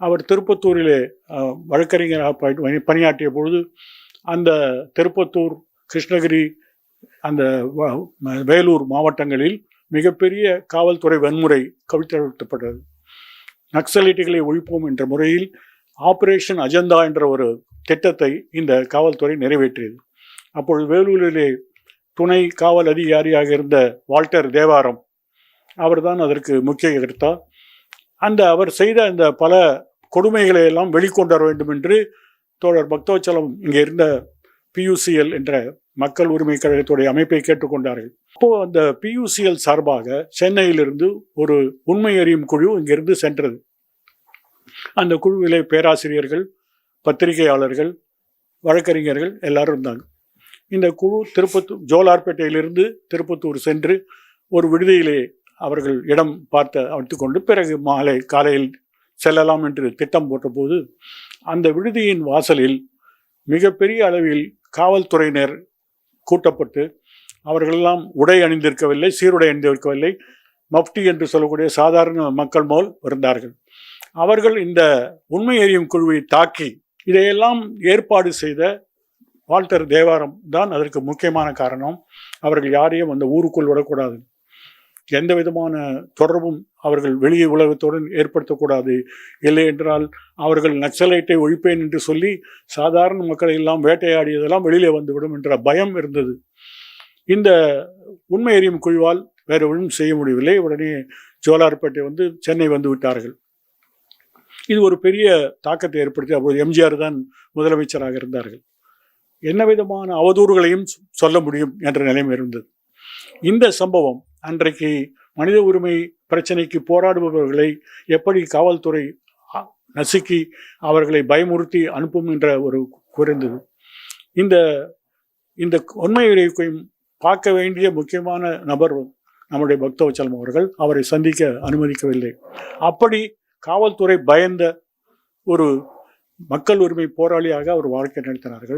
அவர் திருப்பத்தூரிலே வழக்கறிஞராக பணியாற்றிய பொழுது அந்த திருப்பத்தூர், கிருஷ்ணகிரி, அந்த வேலூர் மாவட்டங்களில் மிகப்பெரிய காவல்துறை வன்முறை கவிழ்த்தப்பட்டது. நக்சலைட்டுகளை ஒழிப்போம் என்ற முறையில் ஆபரேஷன் அஜந்தா என்ற ஒரு திட்டத்தை இந்த காவல்துறை நிறைவேற்றியது. அப்பொழுது வேலூரிலே துணை காவல் அதிகாரியாக இருந்த வால்டர் தேவாரம் அவர்தான் அதற்கு முக்கிய கர்த்தா. அவர் செய்த அந்த பல கொடுமைகளை எல்லாம் வெளிக்கொண்டு வர வேண்டும் என்று தோழர் பக்தவச்சலம் இங்கே இருந்த PUCL என்ற மக்கள் உரிமை கழகத்துடைய அமைப்பை கேட்டுக்கொண்டார்கள். அப்போ அந்த PUCL சார்பாக சென்னையிலிருந்து ஒரு உண்மை அறியும் குழு இங்கிருந்து சென்றது. அந்த குழுவிலே பேராசிரியர்கள், பத்திரிகையாளர்கள், வழக்கறிஞர்கள் எல்லாரும் இருந்தாங்க. இந்த குழு ஜோலார்பேட்டையிலிருந்து திருப்பத்தூர் சென்று ஒரு விடுதியிலே அவர்கள் இடம் அமைத்துக்கொண்டு பிறகு காலையில் செல்லலாம் என்று திட்டம் போட்டபோது அந்த விடுதியின் வாசலில் மிகப்பெரிய அளவில் காவல்துறையினர் கூட்டப்பட்டு அவர்களெல்லாம் உடை அணிந்திருக்கவில்லை, சீருடை அணிந்திருக்கவில்லை, மப்டி என்று சொல்லக்கூடிய சாதாரண மக்கள் போல் இருந்தார்கள். அவர்கள் இந்த உண்மை அறியும் குழுவை தாக்கி இதையெல்லாம் ஏற்பாடு செய்த வால்டர் தேவாரம் தான் அதற்கு முக்கியமான காரணம். அவர்கள் யாரையும் அந்த ஊருக்குள் விடக்கூடாது, எந்த விதமான தொடர்பும் அவர்கள் வெளியே உலகத்துடன் ஏற்படுத்தக்கூடாது, இல்லை என்றால் அவர்கள் நக்சலைட்டை ஒழிப்பேன் என்று சொல்லி சாதாரண மக்களை எல்லாம் வேட்டையாடியதெல்லாம் வெளியிலே வந்துவிடும் என்ற பயம் இருந்தது. இந்த உண்மை அறியும் குழுவால் வேறு ஒன்றும் செய்ய முடியவில்லை. உடனே ஜோலார்பேட்டை சென்னை வந்து விட்டார்கள். இது ஒரு பெரிய தாக்கத்தை ஏற்படுத்தி அப்போது MGR தான் முதலமைச்சராக இருந்தார்கள். என்ன விதமான அவதூறுகளையும் சொல்ல முடியும் என்ற நிலைமை இருந்தது. இந்த சம்பவம் அன்றைக்கு மனித உரிமை பிரச்சனைக்கு போராடுபவர்களை எப்படி காவல்துறை நசுக்கி அவர்களை பயமுறுத்தி அனுப்பும் என்ற ஒரு குறைந்தது. இந்த உண்மையையும் பார்க்க வேண்டிய முக்கியமான நபர் நம்முடைய பக்தவச்சலம் அவர்கள். அவரை சந்திக்க அனுமதிக்கவில்லை. அப்படி காவல்துறை பயந்த ஒரு மக்கள் உரிமை போராளியாக அவர் வாழ்க்கை நடத்தினார்கள்.